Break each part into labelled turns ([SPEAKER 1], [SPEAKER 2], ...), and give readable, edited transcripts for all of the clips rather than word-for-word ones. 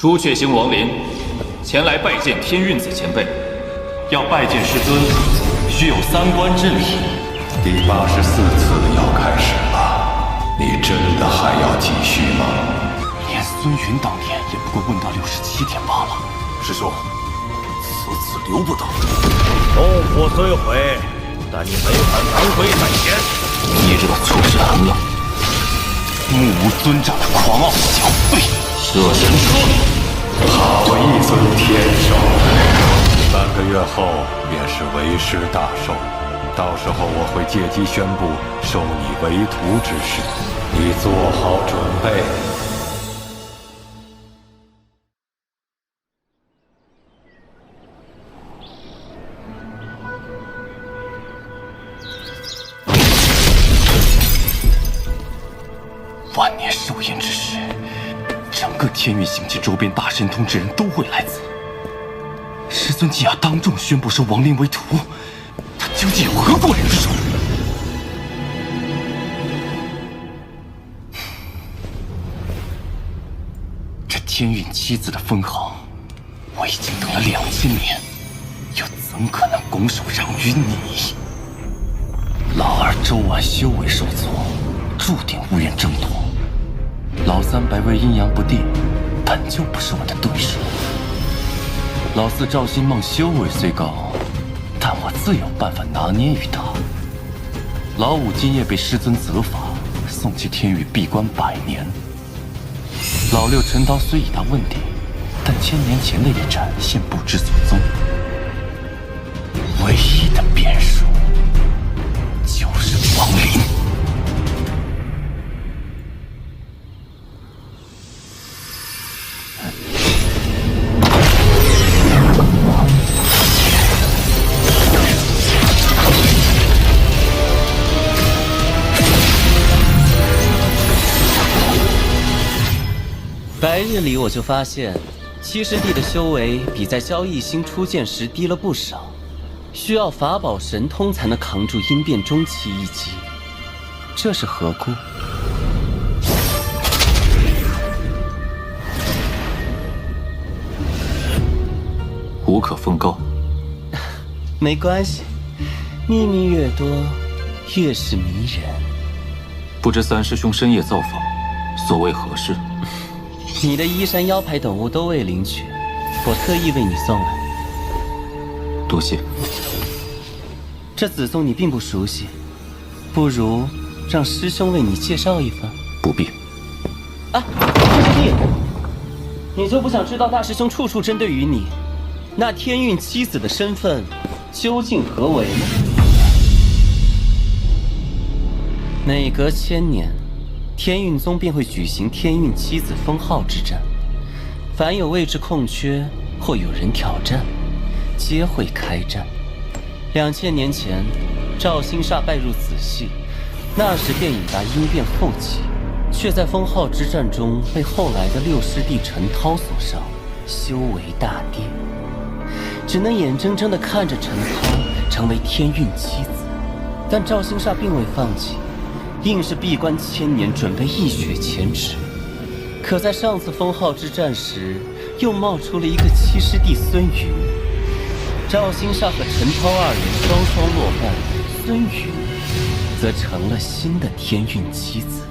[SPEAKER 1] 朱雀星王林前来拜见天运子前辈。
[SPEAKER 2] 要拜见师尊，需有3关之礼。
[SPEAKER 3] 第84次要开始了，你真的还要继续吗？
[SPEAKER 2] 连孙云当年也不过问到67天罢了。
[SPEAKER 4] 师兄，此次留不得。
[SPEAKER 5] 洞府虽毁，但你没法南归在先。
[SPEAKER 1] 你这个畜生了！
[SPEAKER 2] 目无尊长的狂傲小废！
[SPEAKER 1] 摄神车，
[SPEAKER 3] 好一尊天寿！3个月后便是为师大寿，到时候我会借机宣布收你为徒之事，你做好准备。
[SPEAKER 2] 万年寿宴之时，整个天运星及周边大神通之人都会来此。师尊既要当众宣布收王林为徒，他究竟有何过人之处？这天运七子的封号，我已经等了2000年，又怎可能拱手让于你？老二周晚修为受挫，注定无缘挣脱。老三白薇阴阳不定，本就不是我的对手。老四赵新梦修为虽高，但我自有办法拿捏于他。老五今夜被师尊责罚，送去天域闭关100年。老六陈涛虽已达问鼎，但1000年前的一战现不知所踪。唯一的变数就是王林。
[SPEAKER 6] 白日里我就发现，7师弟的修为比在交易星初见时低了不少，需要法宝神通才能扛住阴变中期一击，这是何故？
[SPEAKER 1] 无可奉告。
[SPEAKER 6] 没关系，秘密越多，越是迷人。
[SPEAKER 1] 不知三师兄深夜造访，所谓何事？
[SPEAKER 6] 你的衣衫、腰牌等物都未领取，我特意为你送来。
[SPEAKER 1] 多谢。
[SPEAKER 6] 这紫宋你并不熟悉，不如让师兄为你介绍一番。
[SPEAKER 1] 不必。
[SPEAKER 6] 啊，师弟，你就不想知道大师兄处处针对于你，那天运七子的身份究竟何为吗？每隔1000年，天运宗便会举行天运七子封号之战，凡有位置空缺或有人挑战，皆会开战。2000年前，赵兴煞败入子系，那时便已达阴变后期，却在封号之战中被后来的6师弟陈涛所伤，修为大跌，只能眼睁睁地看着陈涛成为天运七子。但赵兴煞并未放弃，硬是闭关1000年，准备一雪前耻。可在上次封号之战时，又冒出了一个7师弟孙云。赵兴煞和陈涛2人双双落败，孙云则成了新的天运七子。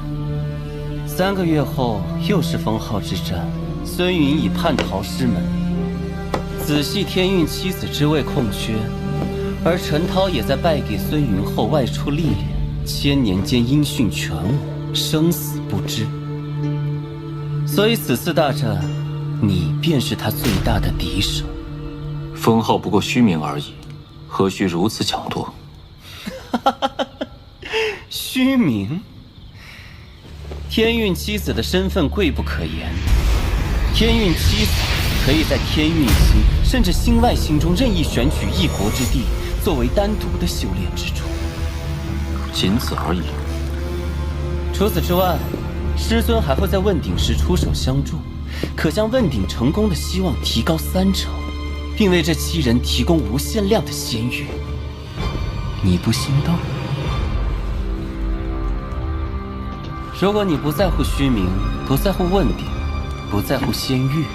[SPEAKER 6] 3个月后，又是封号之战，孙云已叛逃师门，子系天运七子之位空缺，而陈涛也在败给孙云后外出历练，1000年间音讯全无，生死不知。所以此次大战，你便是他最大的敌手。
[SPEAKER 1] 封号不过虚名而已，何须如此抢夺？
[SPEAKER 6] 虚名？天运七子的身份贵不可言，天运七子可以在天运星甚至星外星中任意选取一国之地，作为单独的修炼之处，
[SPEAKER 1] 仅此而已。
[SPEAKER 6] 除此之外，师尊还会在问鼎时出手相助，可将问鼎成功的希望提高30%，并为这7人提供无限量的仙玉。你不心动？如果你不在乎虚名，不在乎问鼎，不在乎仙玉，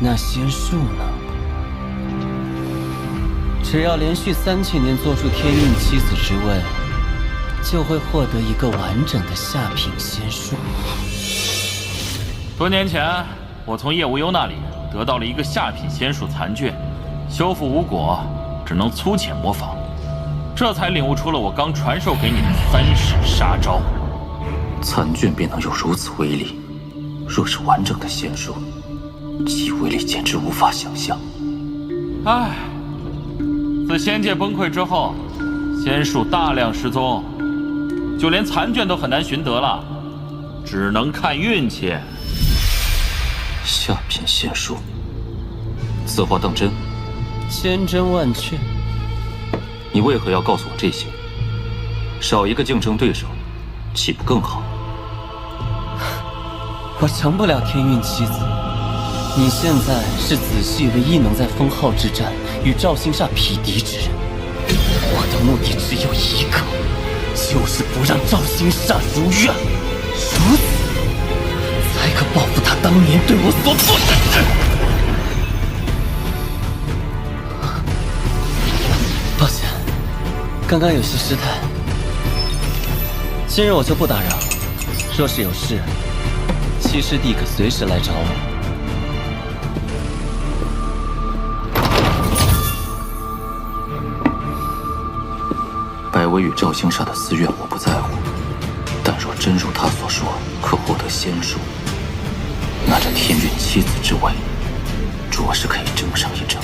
[SPEAKER 6] 那仙术呢？只要连续3000年做出天运妻子之位，就会获得一个完整的下品仙术。
[SPEAKER 5] 多年前，我从叶无忧那里得到了一个下品仙术残卷，修复无果，只能粗浅模仿，这才领悟出了我刚传授给你的3式杀招。
[SPEAKER 1] 残卷便能有如此威力，若是完整的仙术，其威力简直无法想象。
[SPEAKER 5] 唉，自仙界崩溃之后，仙术大量失踪，就连残卷都很难寻得了，只能看运气。
[SPEAKER 1] 下品仙术，此话当真？
[SPEAKER 6] 千真万确。
[SPEAKER 1] 你为何要告诉我这些？少一个竞争对手，岂不更好？
[SPEAKER 6] 我成不了天运妻子。你现在是子系唯一能在封号之战与赵星煞匹敌之人。我的目的只有一个，就是不让赵星煞如愿，如此才可报复他当年对我所做的事。抱歉，刚刚有些失态。今日我就不打扰，若是有事，七师弟可随时来找我。
[SPEAKER 1] 百威与赵星煞的私怨我不在乎，但若真如他所说可获得仙术，那这天运妻子之位，着实可以争上一争。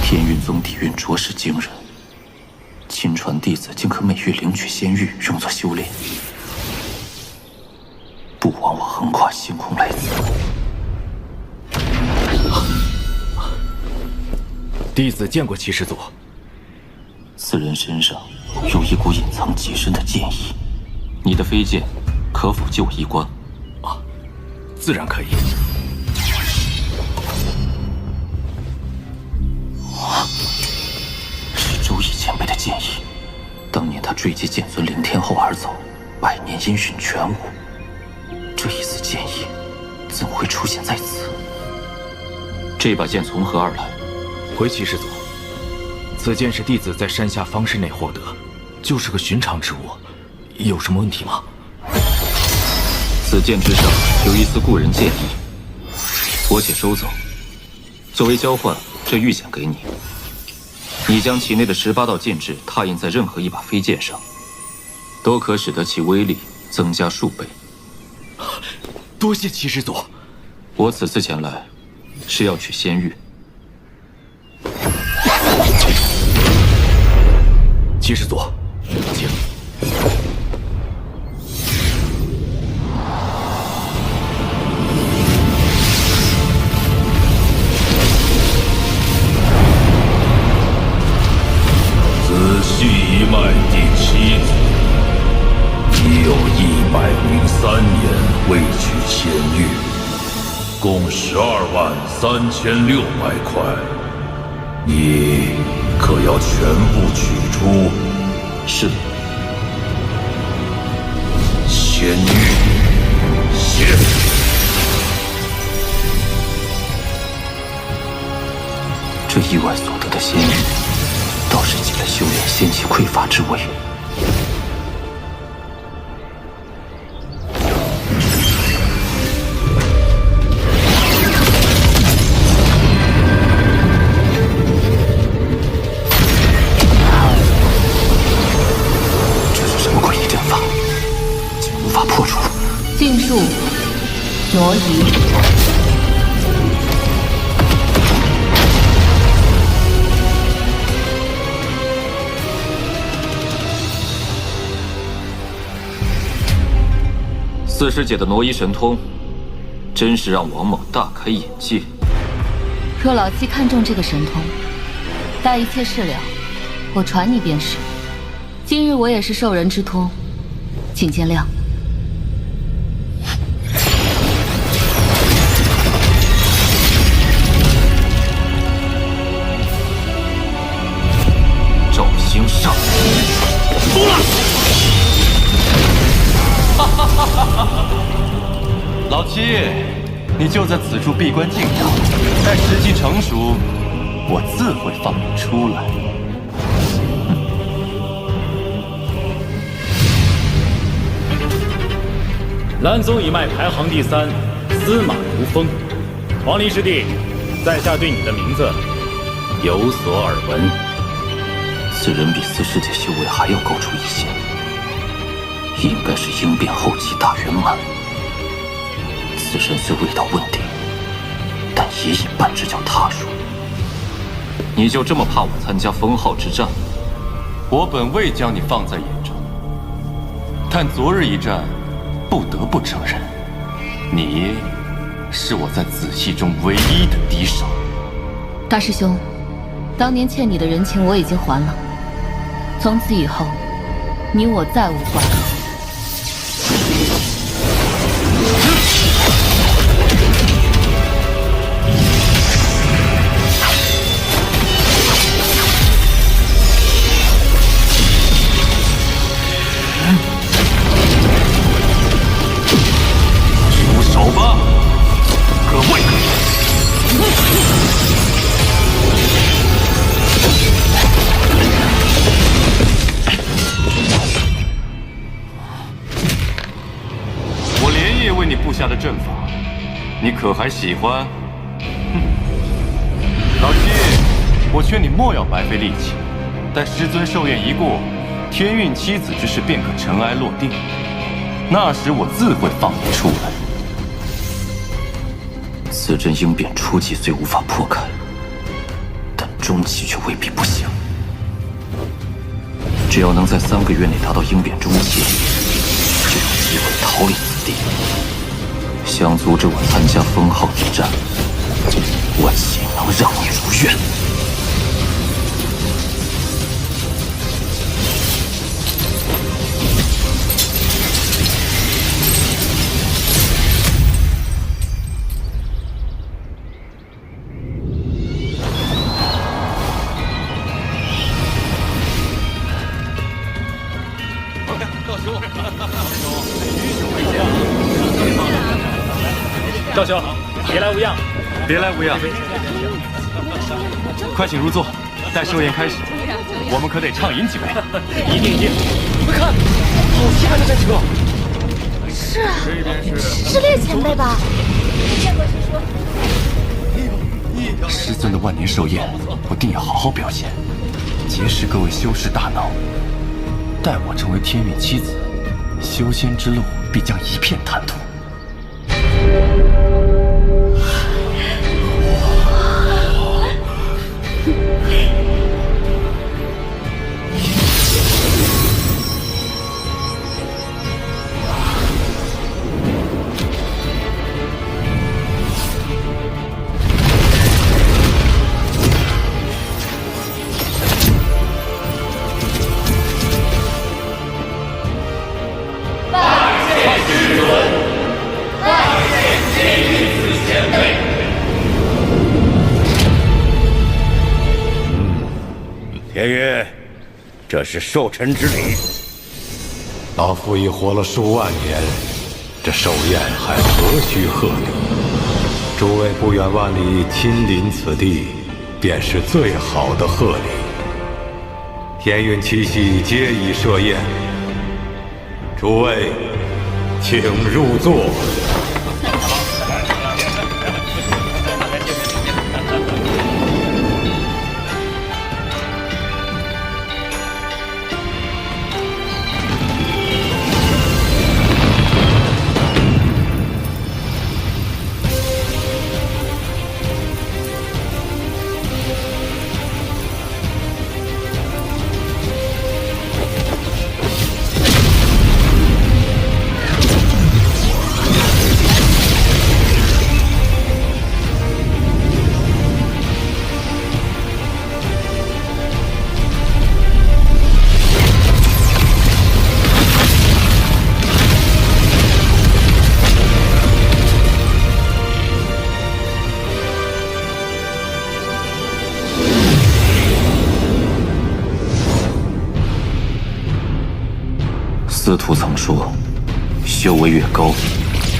[SPEAKER 1] 天运宗底蕴着实惊人，亲传弟子竟可每月领取仙玉用作修炼，不枉我横跨星空来此。
[SPEAKER 2] 弟子见过七师祖。
[SPEAKER 1] 此人身上有一股隐藏极深的剑意，你的飞剑可否借我一观？
[SPEAKER 2] 自然可以。
[SPEAKER 1] 是周易前辈的剑意，当年他坠阶剑尊凌天后而走，100年音讯全无。这一丝剑意怎会出现在此？这把剑从何而来？
[SPEAKER 2] 回七师祖，此剑是弟子在山下方室内获得，就是个寻常之物，有什么问题吗？
[SPEAKER 1] 此剑之上有一丝故人剑意，我且收走。作为交换，这玉简给你。你将其内的18道剑质拓印在任何一把飞剑上，都可使得其威力增加数倍。
[SPEAKER 2] 多谢七师祖。
[SPEAKER 1] 我此次前来，是要取仙玉。
[SPEAKER 2] 七师祖，请。
[SPEAKER 3] 子系一脉第7子，已有103年未取仙玉，共123600块。你可要全部取出？
[SPEAKER 1] 是。
[SPEAKER 3] 仙玉，谢。
[SPEAKER 1] 这意外所得的仙玉，倒是解了修炼仙气匮乏之危。
[SPEAKER 7] 禁术挪移。
[SPEAKER 1] 四师姐的挪移神通，真是让王某大开眼界。
[SPEAKER 7] 若老七看中这个神通，待一切事了，我传你便是。今日我也是受人之托，请见谅。
[SPEAKER 1] 经上。
[SPEAKER 2] 输了！老七，你就在此处闭关静养，待时机成熟，我自会放你出来。
[SPEAKER 8] 蓝宗一脉排行第3，司马如风。皇陵师弟，在下对你的名字有所耳闻。
[SPEAKER 1] 此人比四世界修为还要高出一些，应该是应变后期大圆满。此人虽未到问鼎，但也隐半只脚踏入。你就这么怕我参加封号之战？
[SPEAKER 2] 我本未将你放在眼中，但昨日一战，不得不承认，你是我在子系中唯一的敌手。
[SPEAKER 7] 大师兄，当年欠你的人情我已经还了，从此以后，你我再无瓜葛。
[SPEAKER 3] 出手吧，各位！
[SPEAKER 2] 我连夜为你布下的阵法，你可还喜欢？老七，我劝你莫要白费力气，待师尊寿宴一过，天运七子之事便可尘埃落定。那时我自会放你出来。
[SPEAKER 1] 此阵应变初期虽无法破开，但中期却未必不行。只要能在3个月内达到应变中期，就有机会逃离此地。想阻止我参加封号之战，我岂能让你如愿？
[SPEAKER 8] 赵兄，别来无恙。
[SPEAKER 2] 别来无恙。快请入座，待寿宴开始，我们可得畅饮几杯。
[SPEAKER 8] 一定一定。你们看，好稀罕的这几个。
[SPEAKER 9] 是啊，是烈前辈吧？没见过师叔。
[SPEAKER 2] 师尊的万年寿宴，我定要好好表现，结识各位修士大脑。待我成为天运七子，修仙之路必将一片坦途。
[SPEAKER 3] 天运，这是寿辰之礼。老夫已活了数万年，这寿宴还何须贺礼？诸位不远万里亲临此地，便是最好的贺礼。天运七系皆已设宴，诸位请入座。
[SPEAKER 1] 司徒曾说，修为越高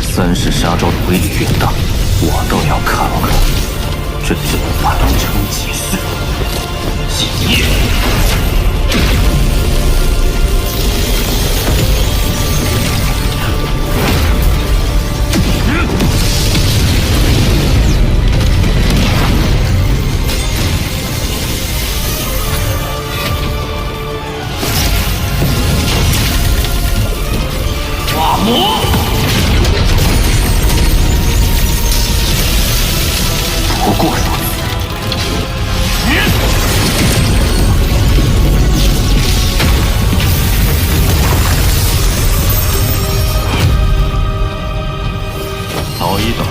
[SPEAKER 1] ，3式杀招的威力越大。我倒要看看，这阵法能成几式。起业！
[SPEAKER 2] 化魔！
[SPEAKER 1] 不过如此。曹一等，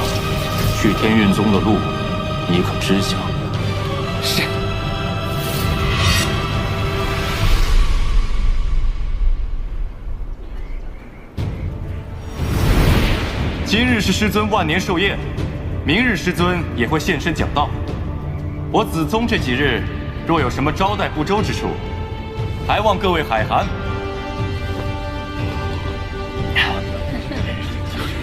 [SPEAKER 1] 去天运宗的路，你可知晓？
[SPEAKER 2] 是。今日是师尊万年寿宴，明日师尊也会现身讲道。我子宗这几日若有什么招待不周之处，还望各位海涵。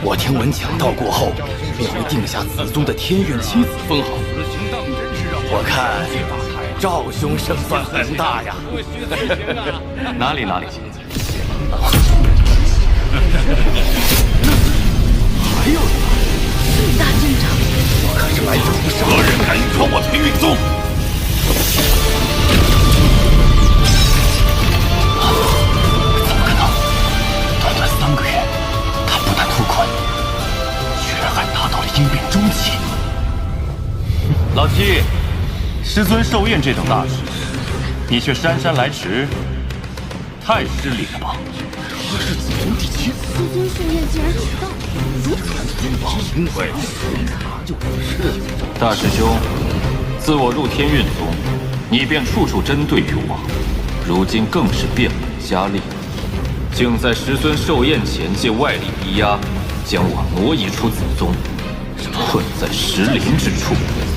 [SPEAKER 10] 我听闻讲道过后，便会定下子宗的天运七子封号。我看赵兄胜算很大呀！
[SPEAKER 2] 哪里？
[SPEAKER 10] 还有
[SPEAKER 9] 最大阵仗，
[SPEAKER 10] 我可是来者不善，
[SPEAKER 4] 何人敢隐闯我天运宗？
[SPEAKER 2] 怎么可能？短短3个月，他不但脱困，居然还拿到了鹰变中期。老七，师尊寿宴这等大事，你却姗姗来迟，太失礼了吧？
[SPEAKER 10] 他是子宗第7子，
[SPEAKER 9] 师尊盛宴竟然迟到，如此
[SPEAKER 10] 因为
[SPEAKER 1] 大师兄，自我入天运宗，你便处处针对于我，如今更是变本加厉，竟在师尊寿宴前借外力逼压，将我挪移出子宗，困在石林之处。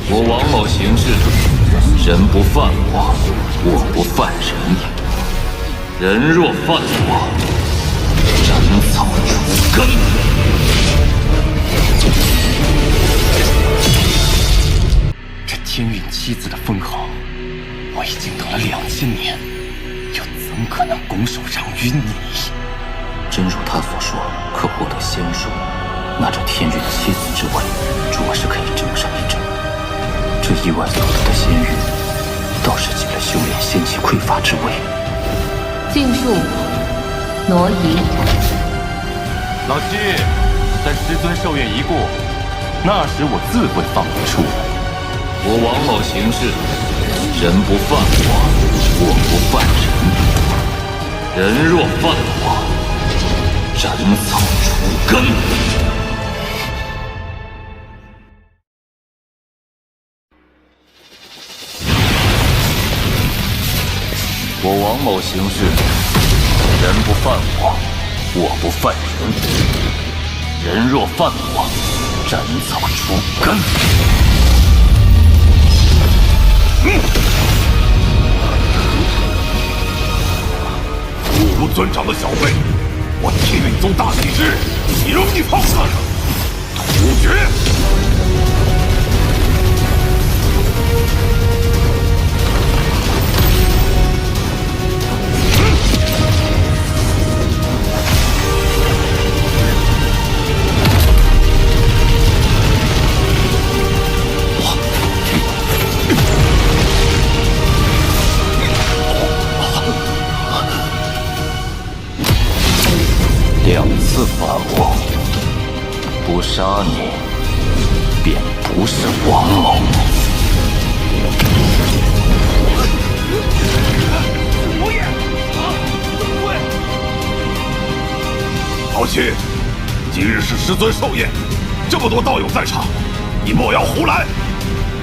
[SPEAKER 1] 我王某行事，人不犯我，我不犯人。人若犯我，斩草除根。
[SPEAKER 2] 这天运七子的封号，我已经等了2000年，又怎可能拱手让于你？
[SPEAKER 1] 真如他所说，可获得仙术，那这天运七子之位，着实可以争上一争。这意外所得的仙域，倒是解了修炼仙气匮乏之危。
[SPEAKER 7] 禁术，挪移。
[SPEAKER 2] 老七，待师尊寿宴一过，那时我自会放你出来。
[SPEAKER 1] 我王某行事，人不犯我，我不犯人。人若犯我，斩草除根。我王某行事，人不犯我，我不犯人。人若犯我，斩草除根。
[SPEAKER 4] 侮辱尊长的小辈，我天运宗大喜之日，岂容你放肆！突厥！2
[SPEAKER 1] 次犯我，不杀你，便不是王某。
[SPEAKER 4] 老七，今日是师尊寿宴，这么多道友在场，你莫要胡来。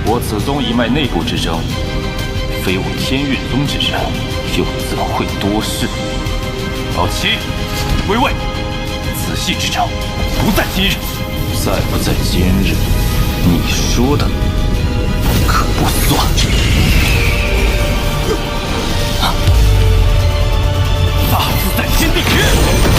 [SPEAKER 1] 我此宗一脉内部之争，非我天运宗之人，又怎会多事？
[SPEAKER 2] 老七，归位。此系之争，不在今日。
[SPEAKER 1] 再不在今日，你说的可不算。
[SPEAKER 2] 大自在天地诀。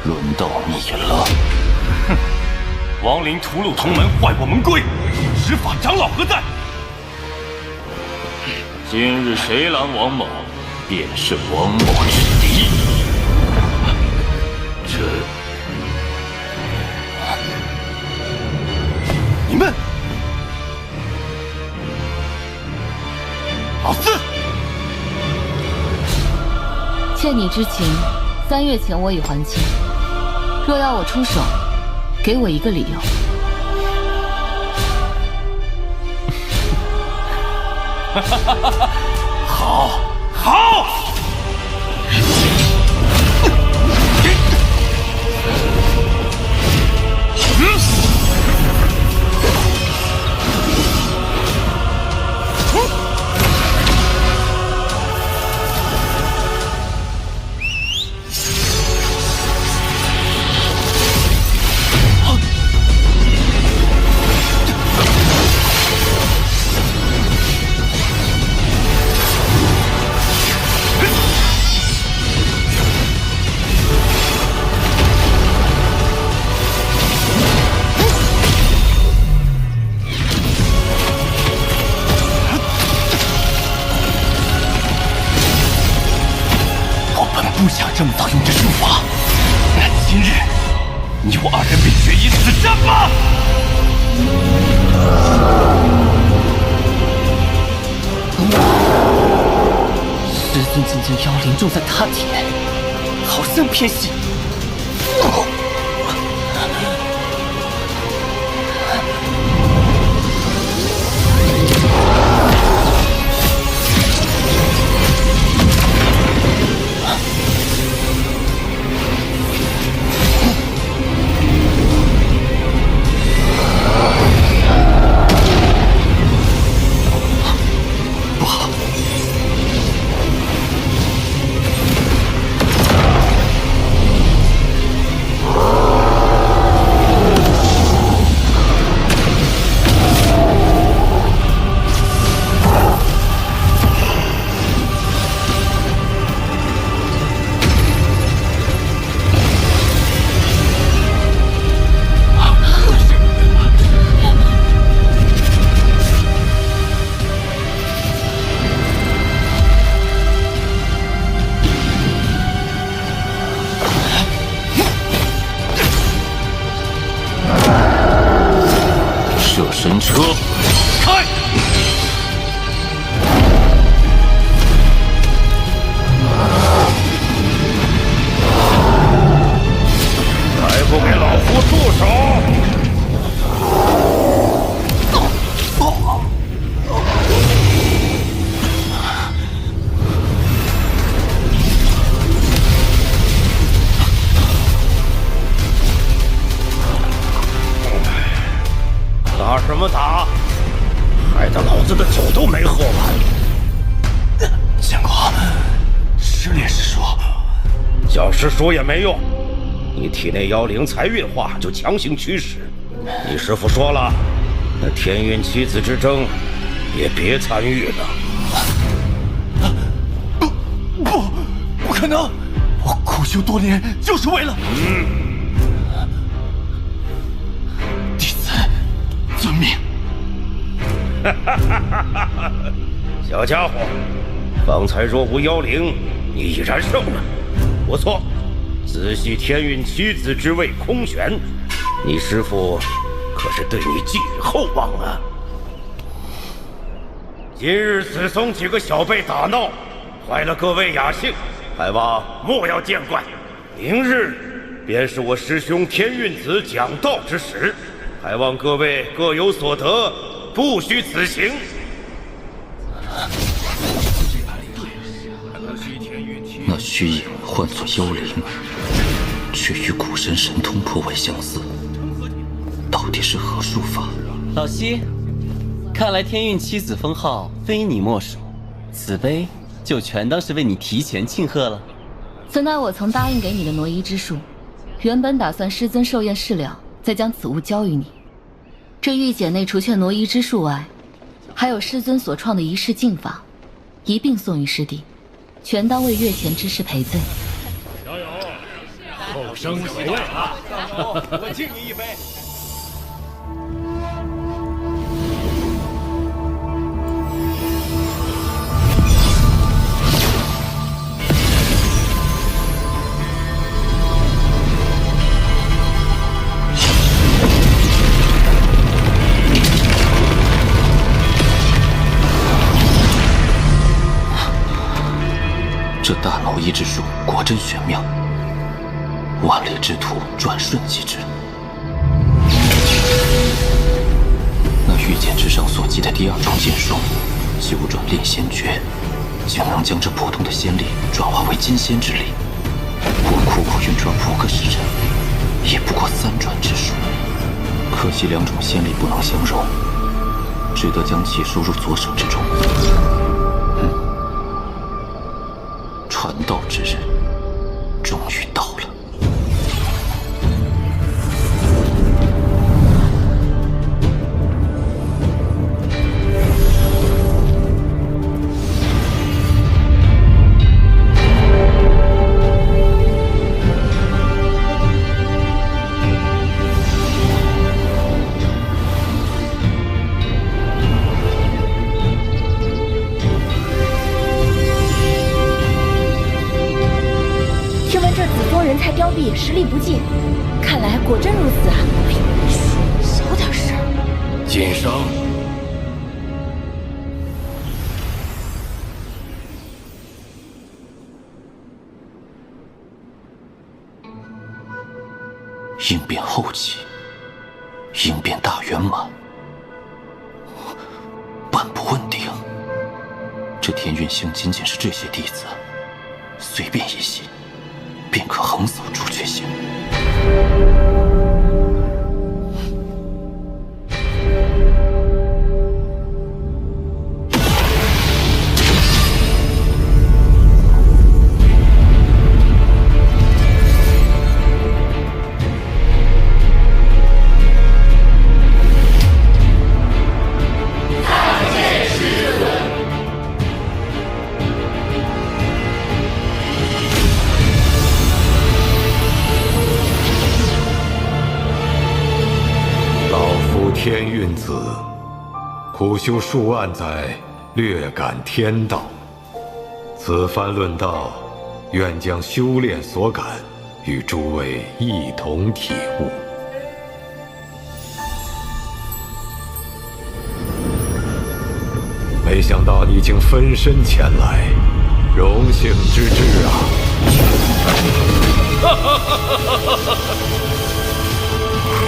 [SPEAKER 2] 轮到你了。
[SPEAKER 4] 哼！亡灵屠戮同门，坏我门规，执法长老何在？
[SPEAKER 5] 今日谁拦王某，便是王某之敌。
[SPEAKER 4] 你们，老四，
[SPEAKER 7] 欠你之情，3月前我已还清。若要我出手，给我一个理由。
[SPEAKER 4] 好，好。
[SPEAKER 2] 不想这么早用这术法，那今日你我2人便决一死战吧！
[SPEAKER 6] 师尊竟将妖灵种在他体内，好生偏心。
[SPEAKER 5] 神车开！
[SPEAKER 4] 还不给老夫住手！打什么打？害得老子的酒都没喝完。
[SPEAKER 2] 相公，师烈士说，
[SPEAKER 4] 叫师说也没用，你体内妖灵才运化就强行驱使。你师父说了，那天运七子之争也别参与了。
[SPEAKER 2] 不可能！我苦修多年就是为了……弟子遵命。
[SPEAKER 4] 小家伙，方才若无妖灵，你已然胜了。不错，仔细天运七子之位空悬，你师父可是对你寄予厚望啊。今日子松几个小辈打闹，坏了各位雅兴，还望莫要见怪。明日便是我师兄天运子讲道之时，还望各位各有所得，不虚此行。
[SPEAKER 2] 那虚影唤作妖灵，却与古神神通颇为相似，到底是何术法？
[SPEAKER 6] 老西，看来天运七子封号非你莫属，此杯就全当是为你提前庆贺了。
[SPEAKER 7] 此乃我曾答应给你的挪移之术，原本打算师尊寿宴事了，再将此物交于你。这玉简内除却挪移之术外，还有师尊所创的仪式镜法，一并送与师弟，全当为月前之事赔罪。
[SPEAKER 4] 加油！后
[SPEAKER 8] 生回来了！
[SPEAKER 10] 我敬你一杯。
[SPEAKER 1] 这大脑移植术果真玄妙，万里之途转瞬即至。那御剑之上所记的第二种剑术——九转炼仙诀，竟能将这普通的仙力转化为金仙之力。我苦苦运转5个时辰，也不过3转之术。可惜2种仙力不能相容，只得将其收入左手之中。传道之日终于到了。
[SPEAKER 9] 才凋敝，实力不济，看来果真如此啊！哎，嘘，小点声。
[SPEAKER 10] 晋升。
[SPEAKER 1] 应变后期，应变大圆满，半不问鼎。这天运星仅仅是这些弟子，随便一袭，便可横扫朱雀星。
[SPEAKER 3] 天运子，苦修数万载，略感天道。此番论道，愿将修炼所感与诸位一同体悟。没想到你竟分身前来，荣幸之至啊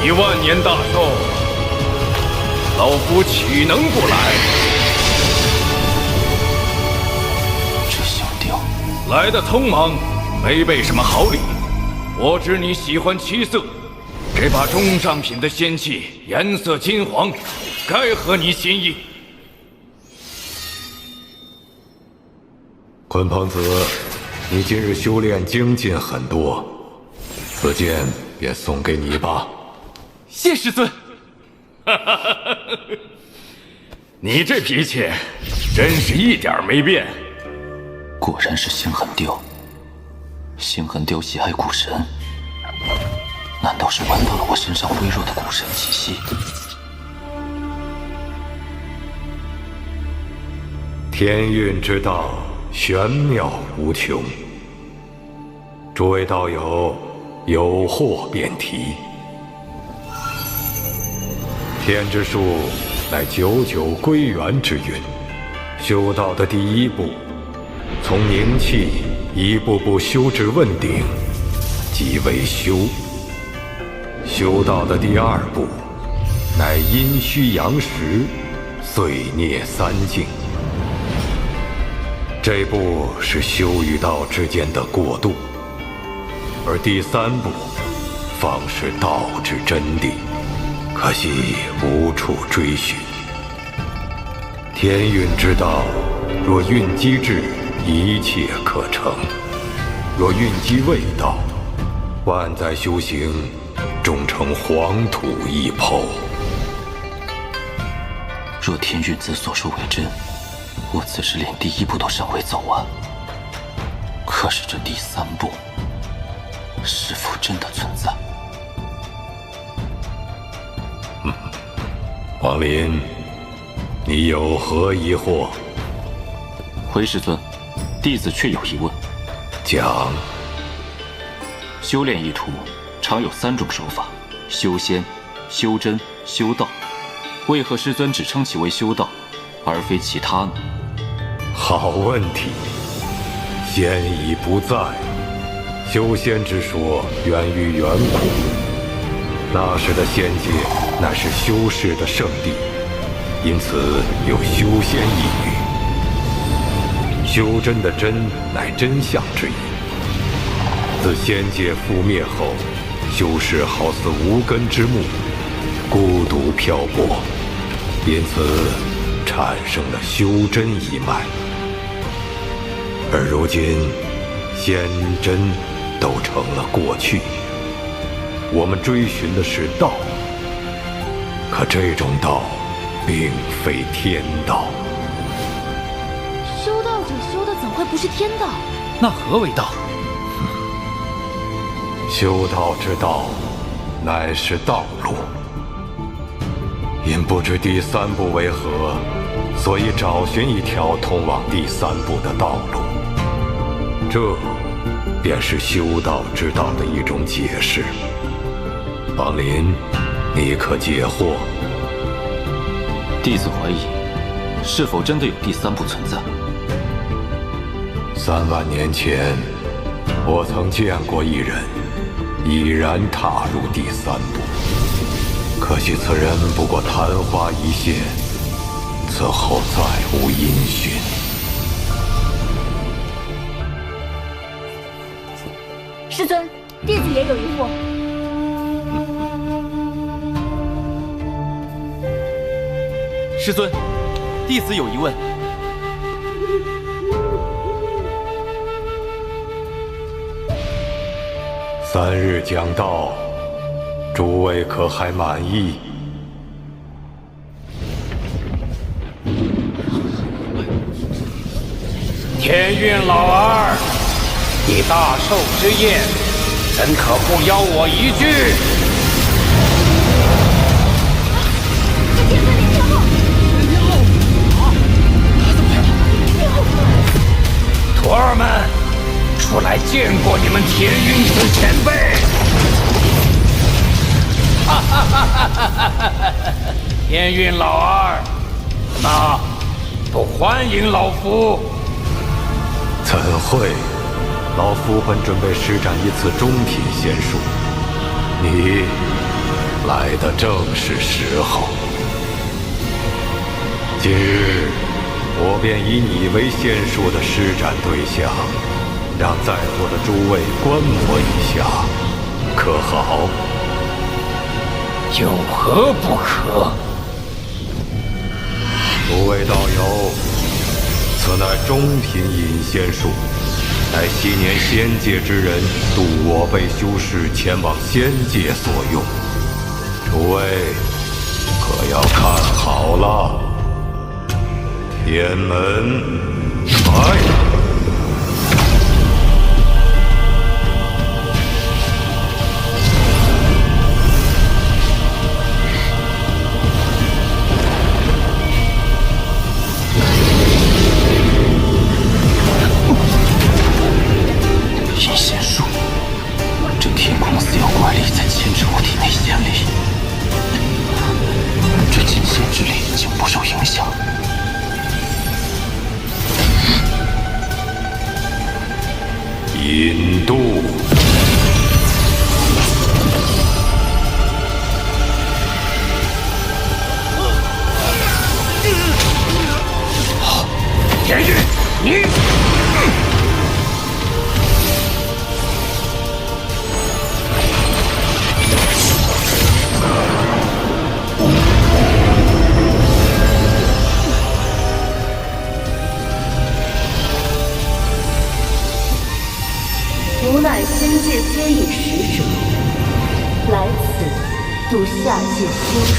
[SPEAKER 3] ！10000
[SPEAKER 4] 年大寿，老夫岂能不来？
[SPEAKER 1] 这小雕
[SPEAKER 4] 来的匆忙，没备什么好礼。我知你喜欢七色，这把中上品的仙器，颜色金黄，该合你心意。
[SPEAKER 3] 鲲鹏子，你今日修炼精进很多，此剑便送给你吧。
[SPEAKER 10] 谢师尊。
[SPEAKER 4] 你这脾气，真是一点没变。
[SPEAKER 1] 果然是星痕雕。星痕雕喜爱古神，难道是闻到了我身上微弱的古神气息？
[SPEAKER 3] 天运之道，玄妙无穷。诸位道友，有惑便提。天之术乃久久归元之运，修道的第一步，从凝气一步步修至问鼎，即为修。修道的第二步，乃阴虚阳实，岁孽三境。这步是修与道之间的过渡，而第三步，方是道之真谛。可惜无处追寻。天运之道，若运机至，一切可成；若运机未到，万载修行，终成黄土一抔。
[SPEAKER 1] 若天运子所说为真，我此时连第一步都尚未走完。可是这第三步，
[SPEAKER 2] 是否真的存在？
[SPEAKER 3] 王林，你有何疑惑？
[SPEAKER 1] 回师尊，弟子确有疑问。
[SPEAKER 3] 讲。
[SPEAKER 1] 修炼一途，常有3种手法：修仙、修真、修道。为何师尊只称其为修道，而非其他呢？
[SPEAKER 3] 好问题。仙已不在，修仙之说源于远古。那时的仙界乃是修士的圣地，因此有修仙一语。修真的真乃真相之意。自仙界覆灭后，修士好似无根之木，孤独漂泊，因此产生了修真一脉。而如今，仙真都成了过去，我们追寻的是道。可这种道，并非天道。
[SPEAKER 9] 修道者修的怎会不是天道？
[SPEAKER 10] 那何为道？
[SPEAKER 3] 修道之道，乃是道路。因不知第3步为何，所以找寻一条通往第3步的道路。这便是修道之道的一种解释。王林，你可解惑？
[SPEAKER 1] 弟子怀疑，是否真的有第3步存在
[SPEAKER 3] ？3万年前，我曾见过一人，已然踏入第3步。可惜此人不过昙花一现，此后再无音讯。
[SPEAKER 9] 师尊，弟子也有疑惑。
[SPEAKER 10] 师尊，弟子有疑问。
[SPEAKER 3] 3日讲道，诸位可还满意？
[SPEAKER 4] 天运老儿，你大寿之宴，怎可不邀我一句？徒儿们，出来见过你们天运子前辈！哈哈哈哈哈哈！天运老儿，那不欢迎老夫？
[SPEAKER 3] 怎会？老夫本准备施展一次中品仙术，你来的正是时候。今日我便以你为仙术的施展对象，让在座的诸位观摩一下，可好？
[SPEAKER 4] 有何不可？
[SPEAKER 3] 诸位道友，此乃中品隐仙术，乃昔年仙界之人渡我辈修士前往仙界所用。诸位可要看好了。天门开！
[SPEAKER 2] 隐仙术，这天空四妖怪力在牵制我体内仙力，这金仙之力竟不受影响。
[SPEAKER 3] 引渡。
[SPEAKER 4] 田玉，你。
[SPEAKER 9] 吾乃仙界接引使者，来此渡下界修士。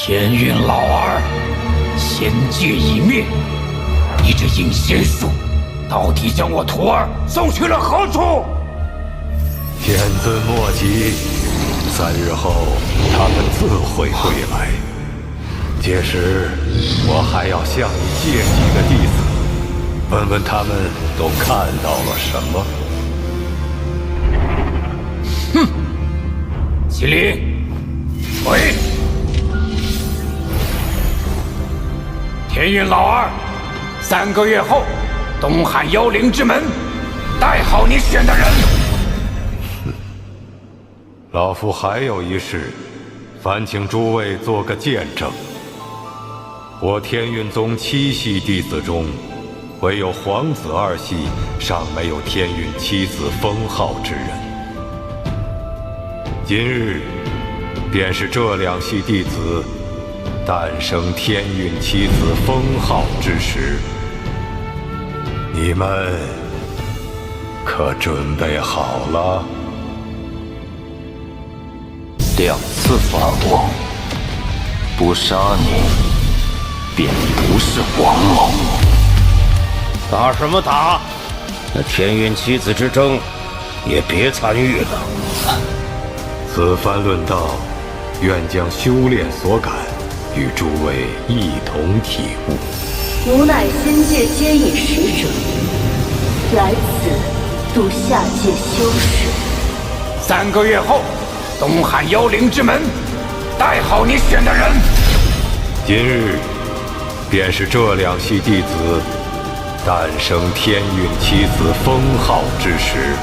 [SPEAKER 10] 天运老儿，仙界已灭，你这阴仙术，到底将我徒儿送去了何处？
[SPEAKER 3] 天尊莫急，3日后他们自会归来。届时，我还要向你借几个弟子，问问他们都看到了什么。
[SPEAKER 10] 哼！麒麟，回！天运老儿，3个月后，东汉妖灵之门，带好你选的人。
[SPEAKER 3] 老夫还有一事，烦请诸位做个见证。我天运宗7系弟子中，唯有皇子2系尚没有天运七子封号之人。今日，便是这2系弟子诞生天运七子封号之时。你们可准备好了
[SPEAKER 2] ？2次反我，不杀你，便不是王莽。
[SPEAKER 4] 打什么打？那天运七子之争，也别参与了。
[SPEAKER 3] 此番论道，愿将修炼所感与诸位一同体悟。
[SPEAKER 9] 吾乃仙界接引使者，来此度下界修士。
[SPEAKER 10] 3个月后，东汉妖灵之门，带好你选的人。
[SPEAKER 3] 今日，便是这2系弟子诞生天运七子封号之时。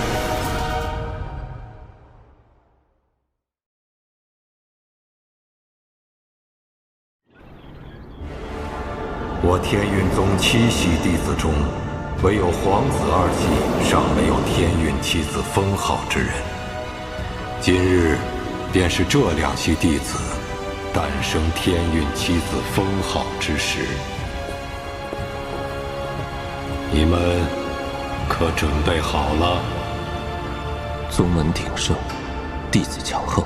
[SPEAKER 3] 我天运宗7系弟子中，唯有皇子2系尚没有天运七子封号之人。今日，便是这2系弟子诞生天运七子封号之时。你们可准备好了？
[SPEAKER 2] 宗门鼎盛，弟子强横，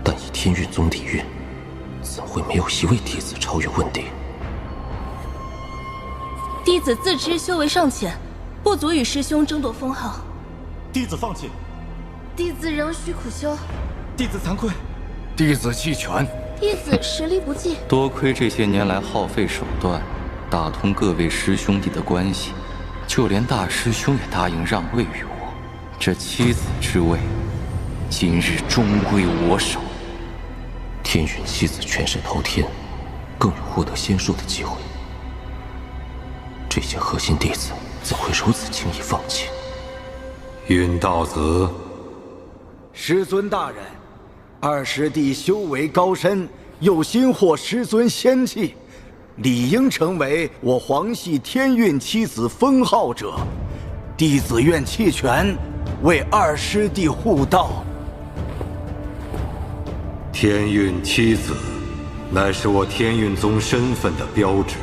[SPEAKER 2] 但以天运宗底蕴，怎会没有一位弟子超越问鼎？
[SPEAKER 11] 弟子自知修为尚浅，不足与师兄争夺封号。
[SPEAKER 12] 弟子放弃。
[SPEAKER 11] 弟子仍需苦修。
[SPEAKER 12] 弟子惭愧。
[SPEAKER 10] 弟子弃权。
[SPEAKER 11] 弟子实力不济。
[SPEAKER 6] 多亏这些年来耗费手段，打通各位师兄弟的关系，就连大师兄也答应让位于我。这7子之位，今日终归我手。
[SPEAKER 2] 天运七子权势滔天，更有获得仙术的机会。这些核心弟子怎会如此轻易放弃？
[SPEAKER 3] 运道子，
[SPEAKER 13] 师尊大人，2师弟修为高深，又新获师尊仙气，理应成为我皇系天运七子封号者。弟子愿弃权，为2师弟护道。
[SPEAKER 3] 天运七子，乃是我天运宗身份的标志，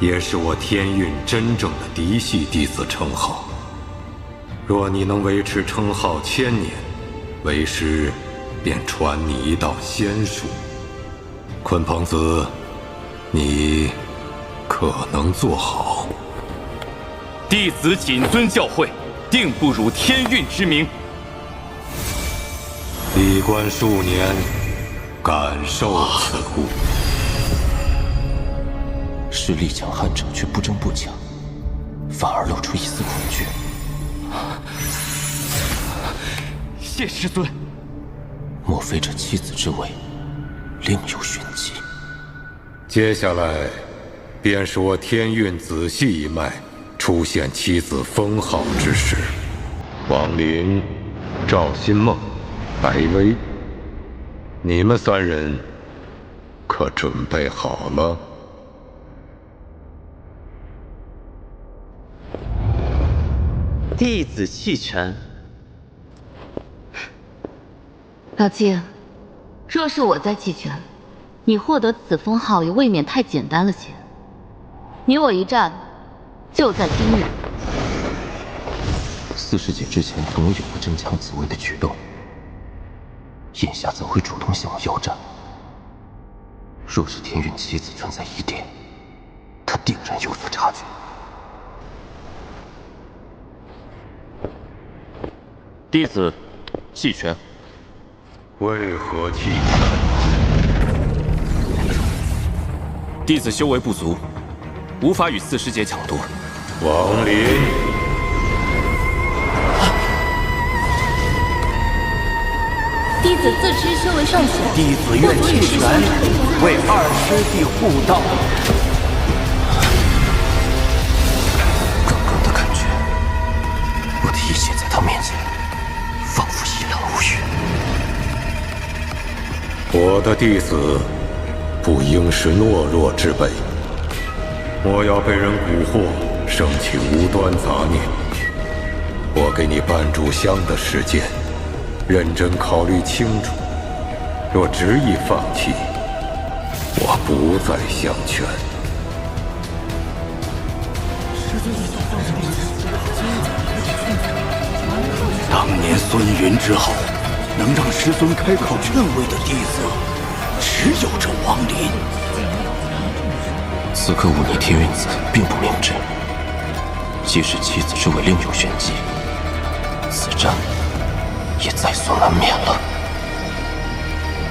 [SPEAKER 3] 也是我天运真正的嫡系弟子称号。若你能维持称号1000年，为师便传你一道仙术。鲲鹏子，你可能做好？
[SPEAKER 14] 弟子谨遵教诲，定不辱天运之名。
[SPEAKER 3] 闭关数年，感受此物。
[SPEAKER 2] 实力强悍者却不争不抢，反而露出一丝恐惧。
[SPEAKER 14] 谢师尊。
[SPEAKER 2] 莫非这7子之位另有玄机？
[SPEAKER 3] 接下来，便是我天运子系一脉出现7子封号之时。王林、赵新梦、白薇，你们3人可准备好了？
[SPEAKER 15] 弟子弃权。
[SPEAKER 7] 老七，若是我在弃权，你获得此封号也未免太简单了些。你我一战，就在今日。
[SPEAKER 2] 4师姐之前同有过争抢紫薇的举动，眼下怎会主动向我邀战？若是天运七子存在疑点，他定然有所察觉。
[SPEAKER 14] 弟子弃权。
[SPEAKER 3] 为何弃权？
[SPEAKER 14] 弟子修为不足，无法与四师姐抢夺。
[SPEAKER 3] 王林，
[SPEAKER 11] 弟子自知修为尚浅，
[SPEAKER 13] 弟子愿弃权，为二师弟护道。
[SPEAKER 2] 刚刚的感觉，我的一切在他面前，仿佛一览无余。
[SPEAKER 3] 我的弟子不应是懦弱之辈。莫要被人蛊惑，生起无端杂念。我给你半炷香的时间，认真考虑清楚。若执意放弃，我不再相劝。
[SPEAKER 13] 当年孙云之后，能让师尊开口劝慰的弟子，只有这王林。
[SPEAKER 2] 此刻忤逆天运子并不明智，即使妻子之位另有玄机，此战也在所难免了。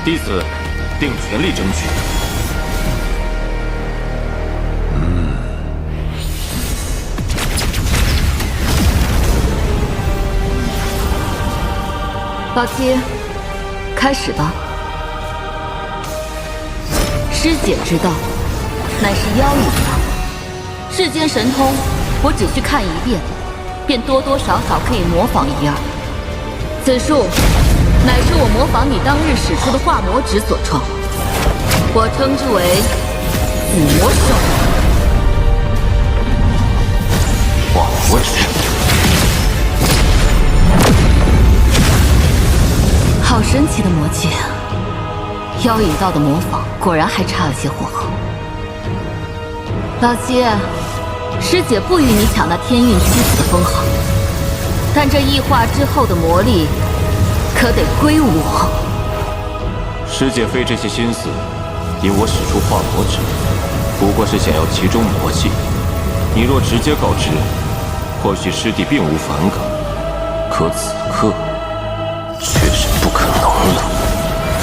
[SPEAKER 14] 弟子定全力争取。
[SPEAKER 7] 老七，开始吧。师姐之道，乃是妖引道。世间神通，我只需看一遍，便多多少少可以模仿一二。此术，乃是我模仿你当日使出的化魔指所创，我称之为紫魔手。
[SPEAKER 2] 化魔指。
[SPEAKER 7] 好神奇的魔技，妖引道的模仿果然还差了些火候。老七，师姐不与你抢那天运七子的封号，但这异化之后的魔力，可得归我。
[SPEAKER 1] 师姐费这些心思，因我使出化魔指，不过是想要其中魔气。你若直接告知，或许师弟并无反感，可此刻
[SPEAKER 2] 确实不可能了。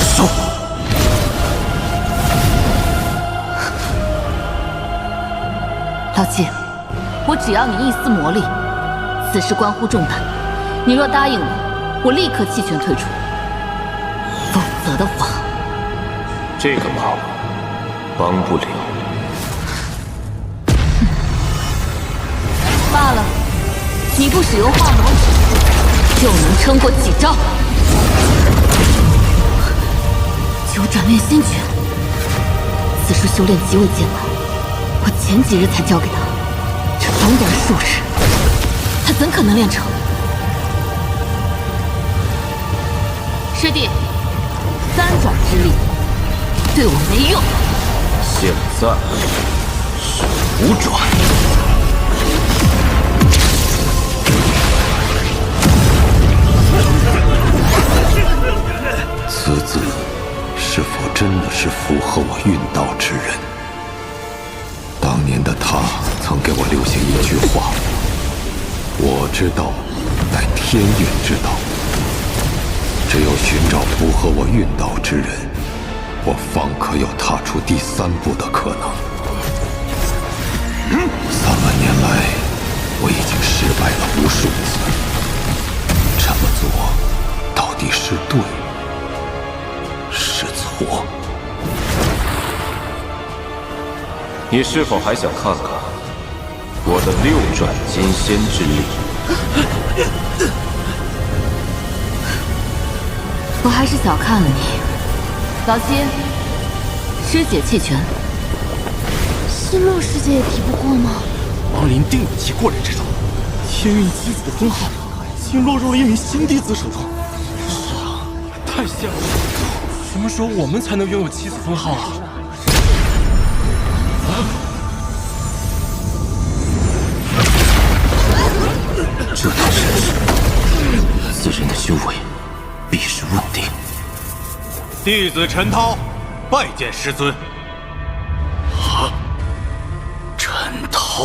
[SPEAKER 2] 说，
[SPEAKER 7] 老七，我只要你一丝魔力，此事关乎重大。你若答应我，我立刻弃权退出；否则的话，
[SPEAKER 1] 这个忙帮不了。
[SPEAKER 7] 罢了，你不使用化魔指，又能撑过几招？九转炼仙诀，此术修炼极为艰难，我前几日才教给他，这短短数日，他怎可能练成？师弟，三转之力对我没用。
[SPEAKER 1] 现在是五转。
[SPEAKER 3] 此子是否真的是符合我运道之人？当年的他曾给我留下一句话：我之道乃天运之道。只有寻找符合我运道之人，我方可有踏出第三步的可能。3万年来，我已经失败了无数次。这么做到底是对是错？
[SPEAKER 1] 你是否还想看看我的6转金仙之力？
[SPEAKER 7] 我还是小看了你，老七。师姐弃权。
[SPEAKER 9] 西洛师姐也敌不过吗？
[SPEAKER 12] 王林定有其过人之处，天运七子的封号竟落入了一名新弟子手中。是啊，太羡慕了。什么时候我们才能拥有七子封号啊？
[SPEAKER 2] 这套神术，此人的修为必是问题。
[SPEAKER 12] 弟子陈涛拜见师尊。
[SPEAKER 13] 好。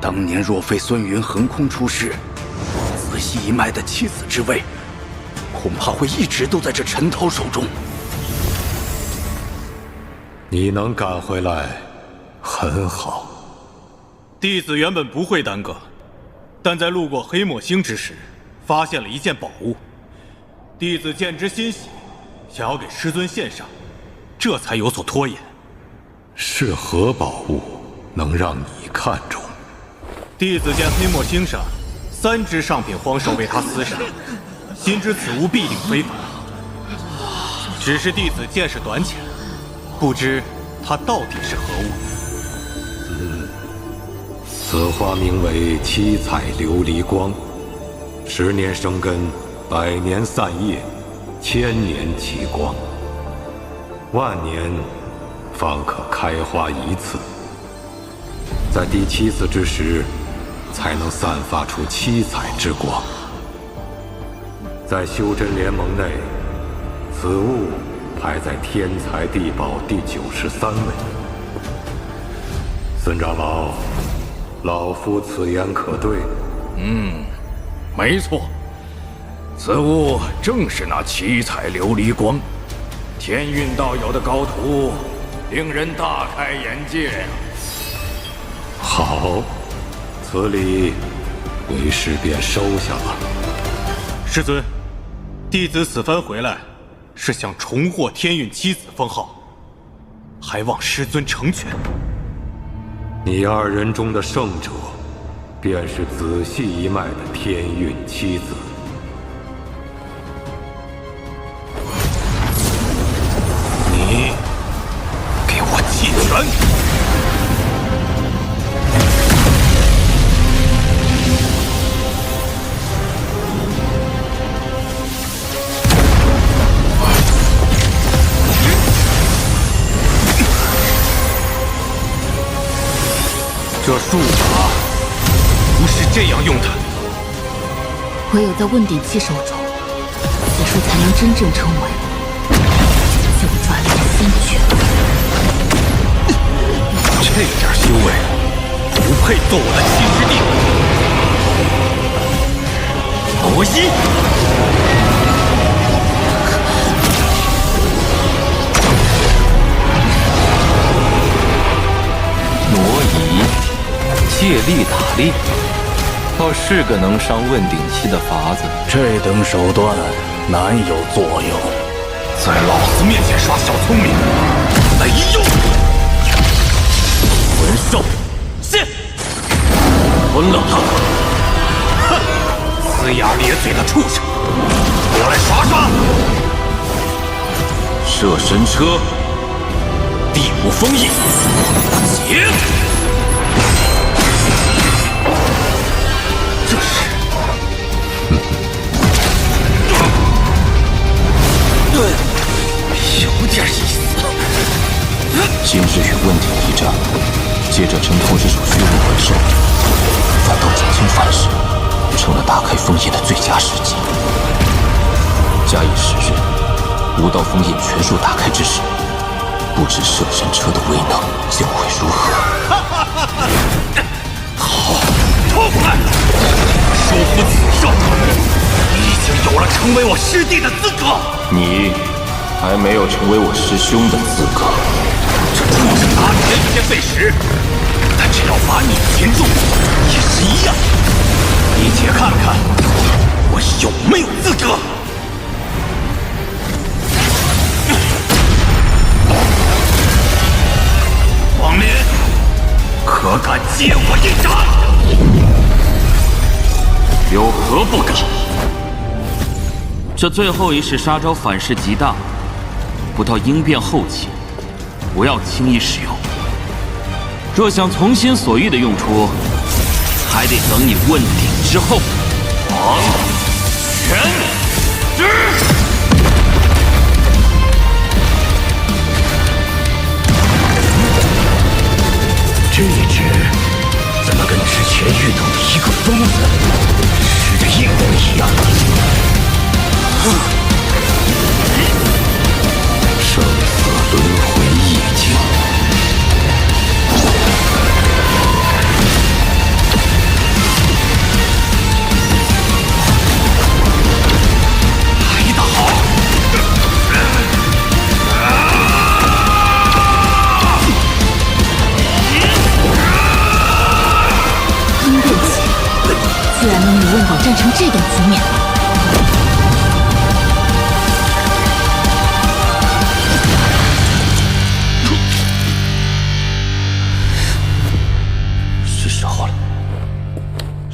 [SPEAKER 13] 当年若非孙云横空出世，子系一脉的妻子之位，恐怕会一直都在这陈涛手中。
[SPEAKER 3] 你能赶回来，很好。
[SPEAKER 12] 弟子原本不会耽搁，但在路过黑墨星之时，发现了一件宝物。弟子见之欣喜，想要给师尊献上，这才有所拖延。
[SPEAKER 3] 是何宝物能让你看中？
[SPEAKER 12] 弟子见黑墨星上3只上品荒兽为他厮杀，心知此物必定非凡。只是弟子见识短浅，不知它到底是何物。
[SPEAKER 3] 此花名为七彩琉璃光，10年生根，100年散叶，1000年起光，10000年方可开花一次。在第7次之时，才能散发出七彩之光。在修真联盟内，此物排在天才地宝第93位。孙长老，老夫此言可对？
[SPEAKER 10] 没错，此物正是那七彩琉璃光。天运道友的高徒，令人大开眼界呀！
[SPEAKER 3] 好，此礼为师便收下了。
[SPEAKER 12] 师尊，弟子此番回来，是想重获天运七子封号，还望师尊成全。
[SPEAKER 3] 你2人中的胜者，便是子系一脉的天运七子。
[SPEAKER 10] 你给我弃权！
[SPEAKER 14] 这术法不是这样用的。
[SPEAKER 7] 唯有在问鼎期手中，此术才能真正成为九转炼仙诀。
[SPEAKER 14] 这点修为，不配做我的亲师弟。挪移！
[SPEAKER 1] 挪移，借力打力，倒是个能伤问鼎期的法子。
[SPEAKER 13] 这等手段难有作用。
[SPEAKER 14] 在老子面前耍小聪明，没用！魂兽，现！吞了他！哼！呲牙咧嘴的畜生，我来耍耍！射神车，第5封印，结！这是，有点意思。
[SPEAKER 1] 今日与问鼎一战，借着陈头之手虚无魂兽，反倒减轻反噬，成了打开封印的最佳时机。假以时日，无道封印全数打开之时，不知射神车的威能将会如何？
[SPEAKER 14] 好，痛快！收服此兽，你已经有了成为我师弟的资格。
[SPEAKER 1] 你还没有成为我师兄的资格。
[SPEAKER 14] 这畜生打起来有些费时，但只要把你擒住，也是一样。你且看看，我有没有资格？黄林，可敢借我一掌？有何不敢？
[SPEAKER 5] 这最后一式杀招反噬极大，不到应变后期，不要轻易使用。若想从心所欲的用出，还得等你问鼎之后。
[SPEAKER 14] 王全之。
[SPEAKER 10] 这只怎么跟之前遇到的一个疯子使的一模一样？
[SPEAKER 1] 生死轮回易经。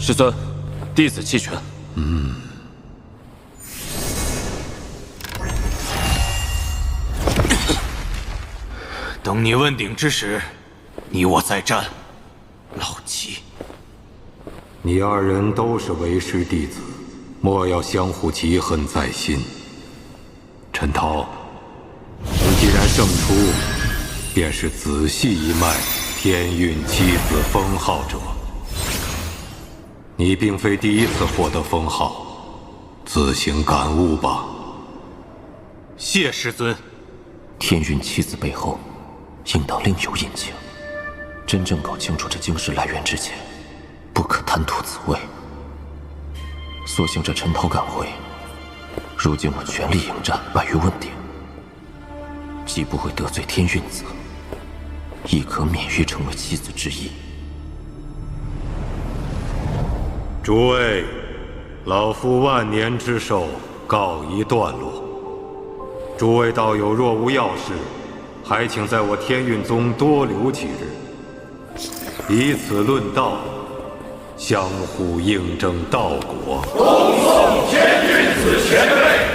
[SPEAKER 2] 师尊，弟子弃权。
[SPEAKER 14] 等你问鼎之时，你我再战。老七，
[SPEAKER 3] 你二人都是为师弟子，莫要相互嫉恨在心。陈涛，你既然胜出，便是子系一脉天运七子封号者。你并非第一次获得封号，自行感悟吧。
[SPEAKER 12] 谢师尊。
[SPEAKER 1] 天运七子背后，应当另有隐情。真正搞清楚这经世来源之前，不可贪图此位。所幸这陈涛赶回，如今我全力迎战，败于问鼎，既不会得罪天运子，亦可免于成为七子之一。
[SPEAKER 3] 诸位，老夫万年之寿告一段落。诸位道友若无要事，还请在我天运宗多留几日，以此论道，相互印证道果。
[SPEAKER 4] 恭送天运子前辈。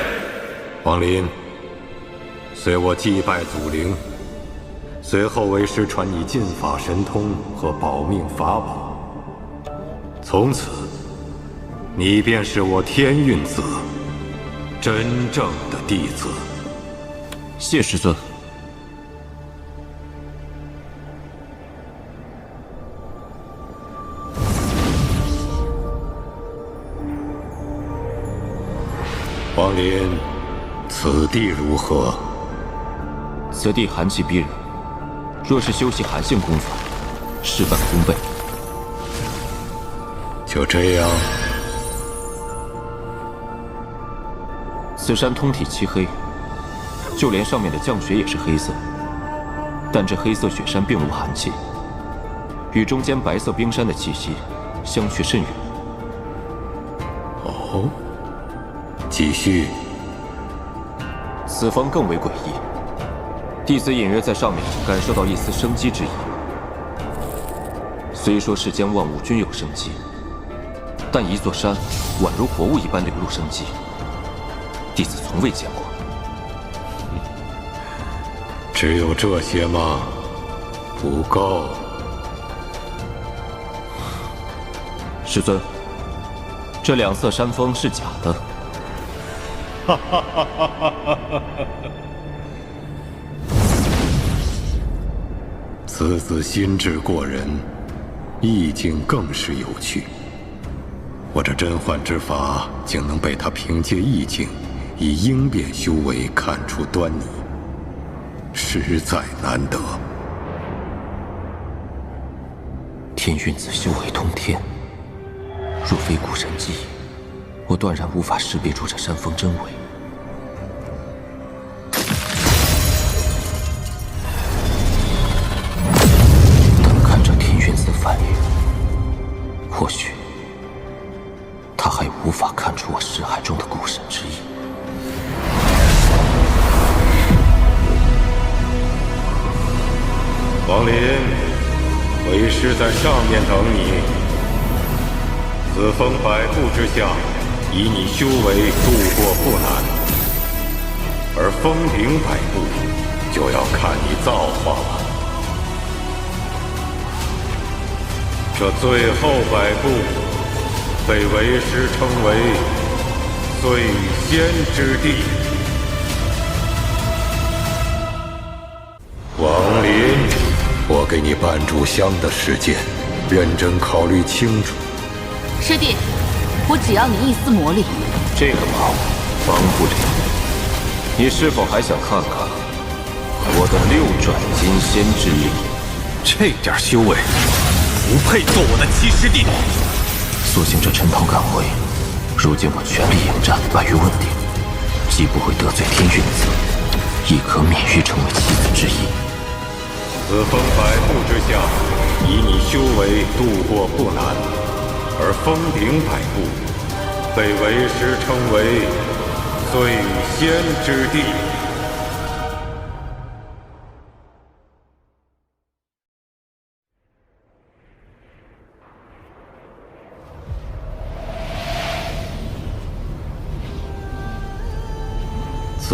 [SPEAKER 3] 王林，随我祭拜祖灵，随后为师传你禁法神通和保命法宝。从此，你便是我天运子真正的弟子。
[SPEAKER 1] 谢师尊。
[SPEAKER 3] 王林，此地如何？
[SPEAKER 1] 此地寒气逼人，若是修习寒性功法，事半功倍。
[SPEAKER 3] 就这样。
[SPEAKER 1] 此山通体漆黑，就连上面的降雪也是黑色，但这黑色雪山并无寒气，与中间白色冰山的气息相去甚远。
[SPEAKER 3] 哦，继续。
[SPEAKER 1] 此方更为诡异，弟子隐约在上面感受到一丝生机之意。虽说世间万物均有生机，但一座山宛如活物一般流露生机，弟子从未见过。
[SPEAKER 3] 只有这些吗？不够。
[SPEAKER 1] 师尊，这两色山峰是假的。
[SPEAKER 3] 哈哈哈哈哈哈！此子心智过人，意境更是有趣。我这甄嬛之法竟能被他凭借意境，以应变修为看出端倪，实在难得。
[SPEAKER 1] 天运子修为通天，若非古神迹，我断然无法识别出这山峰真伪。但看着天运子的反应，或许他还无法看出我识海中的古神之意。
[SPEAKER 3] 王林，为师在上面等你。此峰百步之下，以你修为渡过不难，而峰顶百步，就要看你造化了。这最后百步，被为师称为最仙之地。王林，我给你半炷香的时间，认真考虑清楚。
[SPEAKER 7] 师弟，我只要你一丝魔力。
[SPEAKER 1] 这个忙帮不了。你是否还想看看我的六转金仙之力？
[SPEAKER 14] 这点修为，不配做我的七师弟。
[SPEAKER 1] 所幸这陈涛赶回，如今我全力迎战，败于问鼎，既不会得罪天运子，亦可免于成为七子之一。
[SPEAKER 3] 此峰百步之下，以你修为渡过不难，而峰顶百步，被为师称为最仙之地。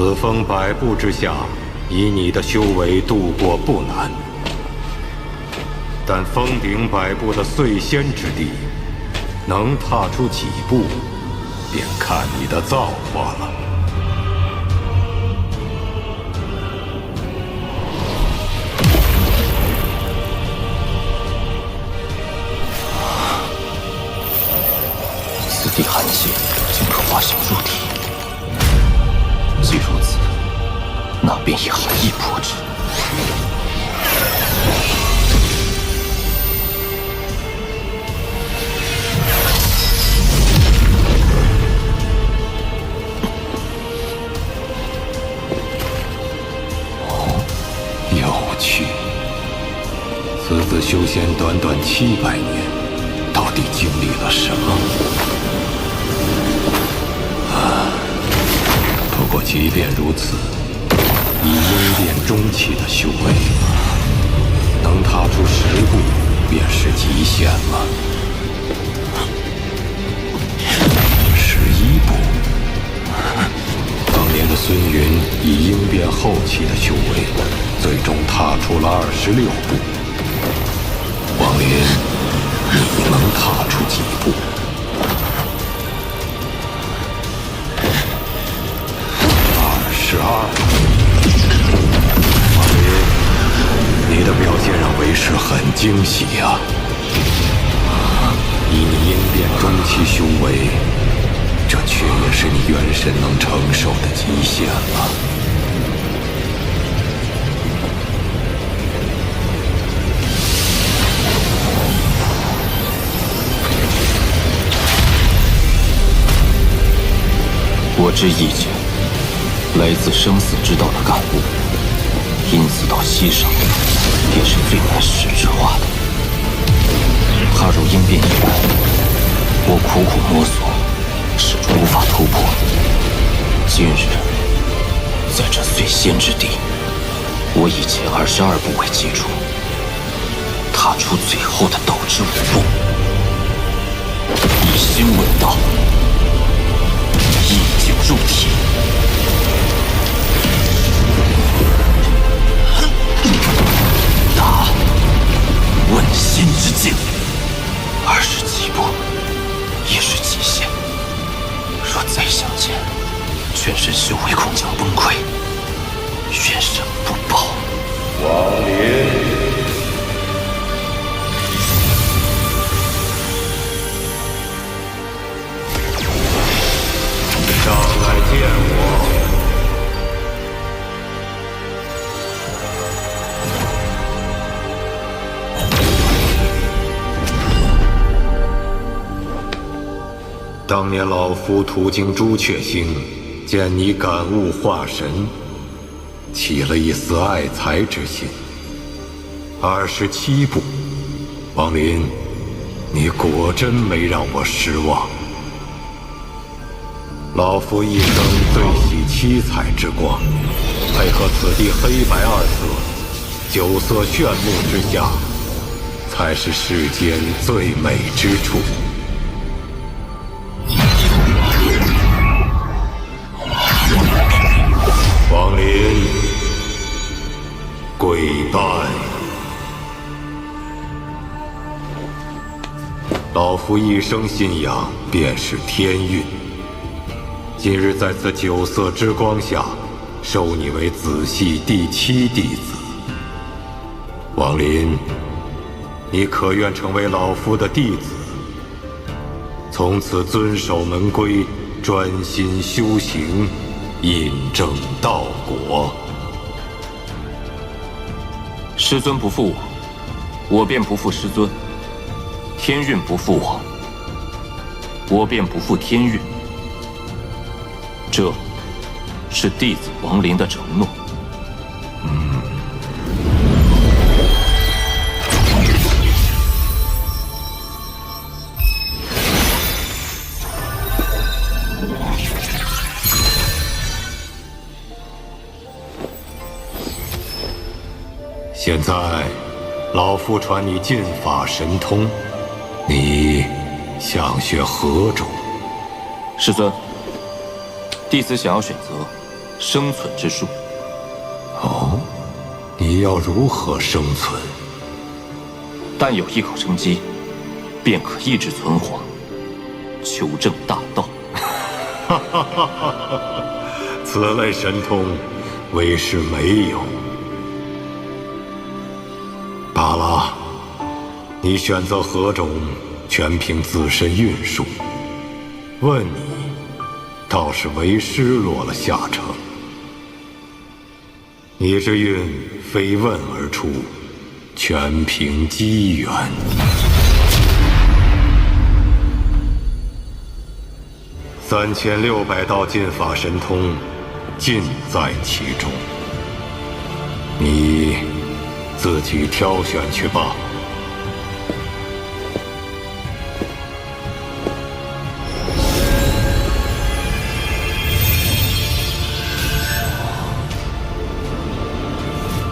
[SPEAKER 3] 此封百步之下，以你的修为度过不难，但峰顶百步的碎仙之地，能踏出几步，便看你的造化了。
[SPEAKER 1] 此地寒气竟可化形入体，既如此，那便以寒意破之。
[SPEAKER 3] 有趣，此子修仙短短700年，到底经历了什么？不过即便如此，以鹰变中期的修为，能踏出10步便是极限了。11步，当年的孙云以鹰变后期的修为，最终踏出了26步。王林，你能踏出几步？22。王林，你的表现让为师很惊喜啊！以你鹰变中期修为，这却也是你元神能承受的极限了。
[SPEAKER 1] 我之意见，来自生死之道的感悟，因此到溪上，便是最难实质化的。踏入鹰变以来，我苦苦摸索，始终无法突破。今日，在这碎仙之地，我以前22步为基础，踏出最后的斗之5步，以心问道，意境入体。达问心之境，20几步也是极限。若再相见，全身修为恐将崩溃，元神不保。
[SPEAKER 3] 王林，上来见我。当年老夫途经朱雀星，见你感悟化神，起了一丝爱才之心。27步，王林，你果真没让我失望。老夫一生最喜七彩之光，配合此地黑白2色，9色炫目之下，才是世间最美之处。王林，跪拜。老夫一生信仰便是天运，今日在此9色之光下，收你为子系第7弟子。王林，你可愿成为老夫的弟子？从此遵守门规，专心修行，印证道果。
[SPEAKER 1] 师尊不负我，我便不负师尊；天运不负我，我便不负天运。这是弟子王林的承诺。
[SPEAKER 3] 现在，老夫传你禁法神通，你想学何种？
[SPEAKER 1] 师尊，弟子想要选择生存之术。
[SPEAKER 3] 哦，你要如何生存？
[SPEAKER 1] 但有一口生机，便可抑制存亡，求证大道。
[SPEAKER 3] 哈哈哈哈！此类神通，为师没有。罢了，你选择何种，全凭自身运数。问你，倒是为师落了下乘。你之运非问而出，全凭机缘。3600道禁法神通，尽在其中。你自己挑选去吧。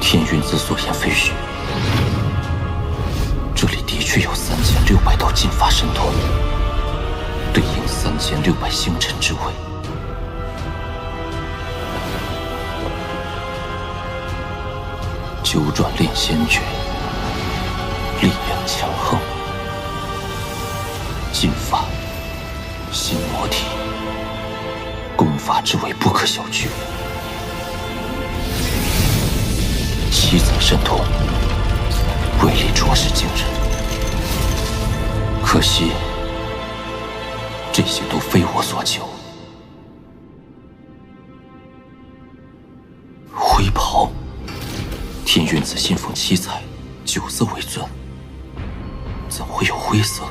[SPEAKER 1] 天运子所言非虚，这里的确有3600道禁法神通，对应3600星辰之位。九转炼仙诀，力量强横，禁法，心魔体，功法之为不可小觑。七层神通，威力着实惊人。可惜，这些都非我所求。灰袍，天运子信奉七彩，9色为尊，怎会有灰色？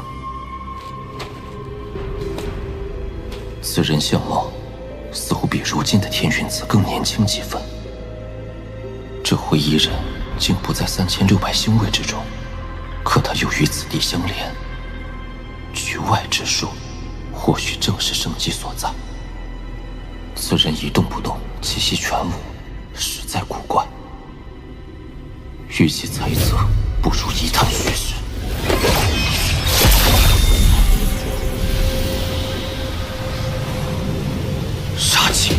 [SPEAKER 1] 此人相貌似乎比如今的天运子更年轻几分。这灰衣人竟不在3600星位之中，可他又与此地相连，局外之术，或许正是生机所在。此人一动不动，气息全无，实在古怪。与其猜测，不如一探虚实。杀气。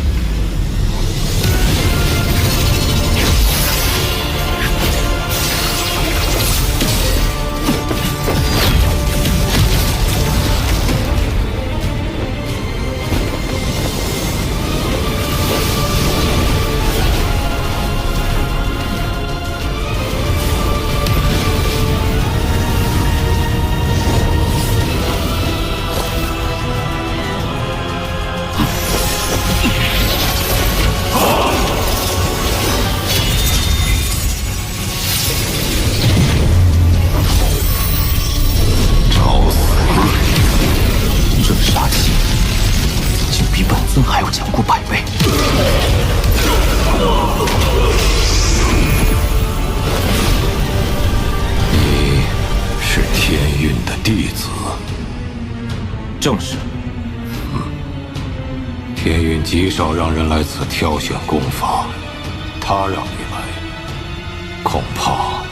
[SPEAKER 1] 还要强过100倍。
[SPEAKER 3] 你是天运的弟子？
[SPEAKER 1] 正是。
[SPEAKER 3] 天运极少让人来此挑选功法，他让你来，恐怕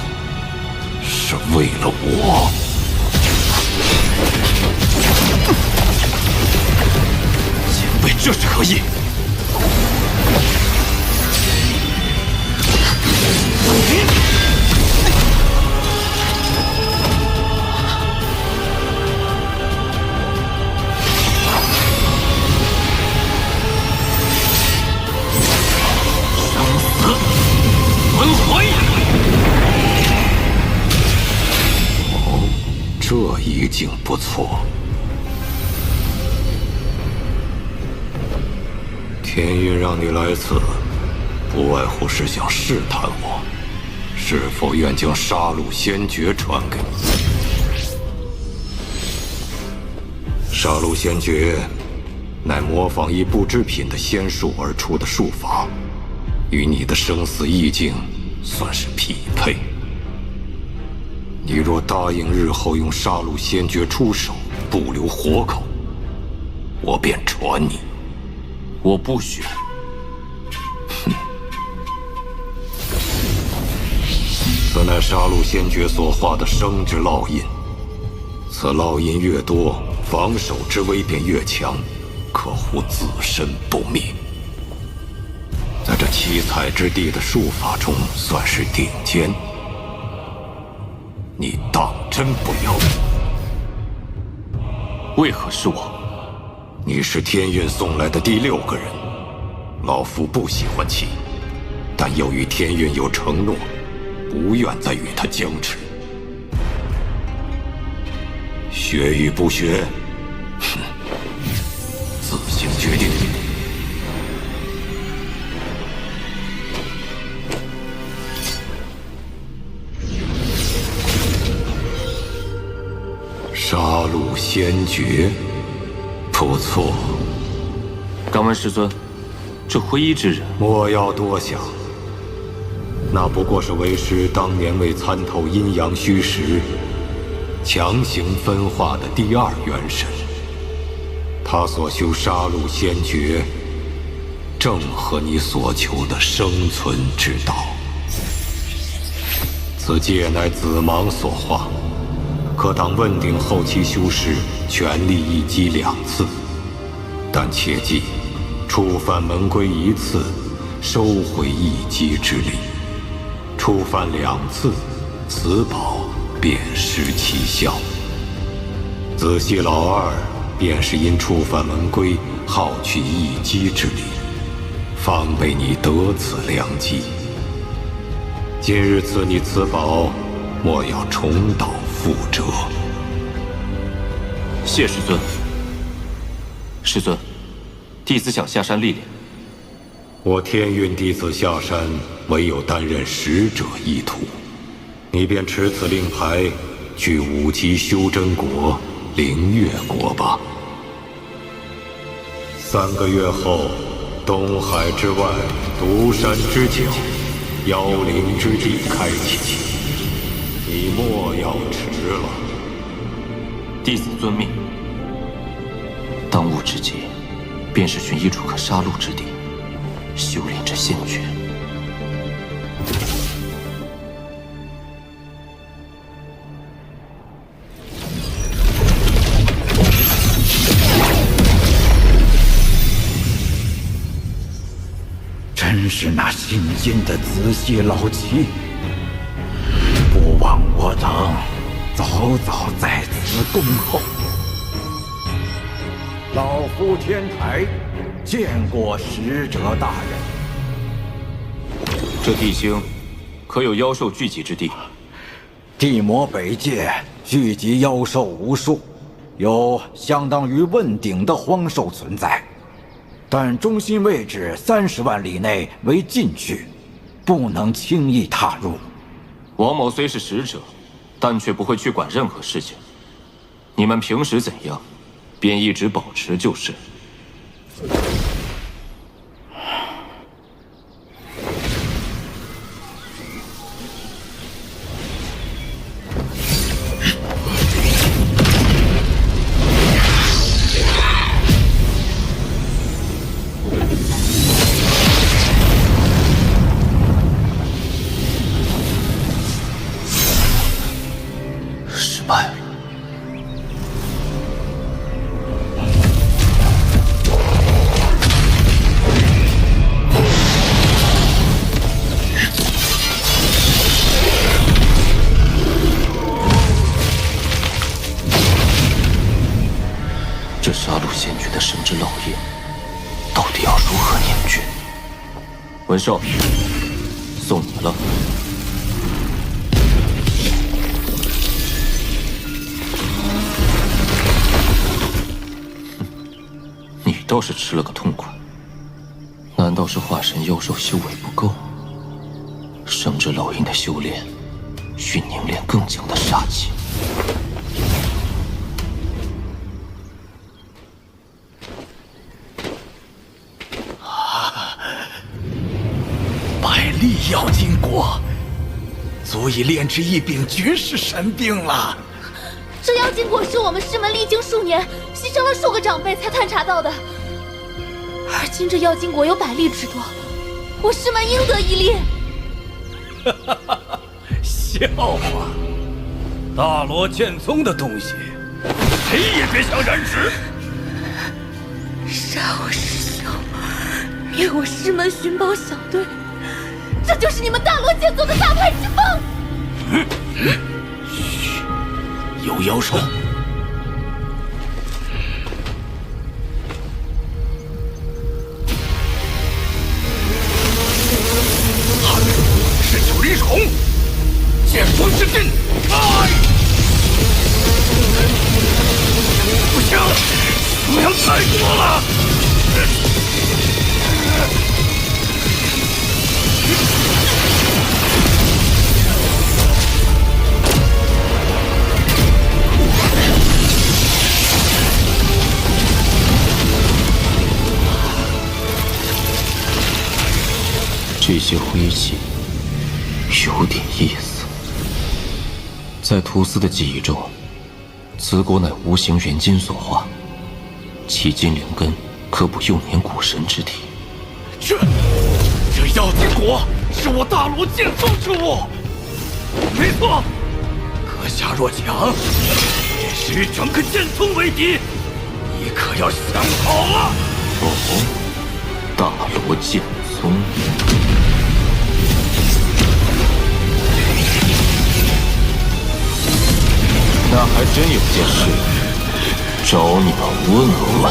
[SPEAKER 3] 是为了我。
[SPEAKER 14] 前辈，这是何意？生死轮回。
[SPEAKER 3] 哦，这一境不错。天运让你来此，不外乎是想试探我，是否愿将杀戮仙诀传给你。杀戮仙诀乃模仿一不知品的仙术而出的术法，与你的生死意境算是匹配。你若答应日后用杀戮仙诀出手，不留活口，我便传你。
[SPEAKER 1] 我不许。
[SPEAKER 3] 此乃杀戮仙诀所化的生之烙印，此烙印越多，防守之威便越强，可护自身不灭。七彩之地的术法中算是顶尖，你当真不要？
[SPEAKER 1] 为何是我？
[SPEAKER 3] 你是天运送来的第6个人，老夫不喜欢其，但由于天运有承诺，不愿再与他僵持。学与不学，哼，自行决定。杀戮先觉，不错。
[SPEAKER 1] 敢问师尊，这灰衣之人，
[SPEAKER 3] 莫要多想。那不过是为师当年为参透阴阳虚实，强行分化的第2元神。他所修杀戮先觉，正合你所求的生存之道。此戒乃子芒所化，可当问鼎后期修士全力一击2次，但切记，触犯门规1次，收回一击之力；触犯2次，此宝便失其效。仔细老二便是因触犯门规，耗去一击之力，方被你得此良机。今日赐你此宝，莫要重蹈覆辙。
[SPEAKER 1] 谢师尊。师尊，弟子想下山历练。
[SPEAKER 3] 我天运弟子下山，唯有担任使者一途。你便持此令牌，去5级修真国灵月国吧。3个月后，东海之外，独山之角，妖灵之地开启，你莫要迟了。
[SPEAKER 1] 弟子遵命。当务之急，便是寻一处可杀戮之地，修炼这仙诀。
[SPEAKER 14] 真是那新晋的子系老奇，不枉我等早早在此恭候。老夫天台见过使者大人。
[SPEAKER 1] 这地星可有妖兽聚集之地？
[SPEAKER 14] 地魔北界聚集妖兽无数，有相当于问鼎的荒兽存在，但中心位置30万里内为禁区，不能轻易踏入。
[SPEAKER 1] 王某虽是使者，但却不会去管任何事情。你们平时怎样，便一直保持就是。失败了。这杀戮仙诀的神之烙印，到底要如何凝聚？文寿，送你了。你倒是吃了个痛快。难道是化神妖兽修为不够？生之烙印的修炼，需凝练更强的杀气。
[SPEAKER 14] 百粒妖精果，足以炼制一柄绝世神兵了。
[SPEAKER 9] 这妖精果是我们师门历经数年，牺牲了数个长辈才探查到的。而今这妖精果有100粒之多，我师门应得一粒。
[SPEAKER 14] 笑话！大罗剑宗的东西，谁也别想染指。
[SPEAKER 9] 杀我师兄，灭我师门寻宝小队，这就是你们大罗剑宗的大派之风！
[SPEAKER 10] 嘘，有妖兽。是九灵虫，剑光之阵，来！不行，数量太多了。
[SPEAKER 1] 这些灰烬有点意思。在屠司的记忆中，此果乃无形元金所化，其金灵根可补幼年古神之体。
[SPEAKER 10] 这药金果是我大罗剑宗之物，没错。阁下若强，便是与整个剑宗为敌，你可要想好了。
[SPEAKER 1] 哦，大罗剑宗。那还真有件事找你们问问。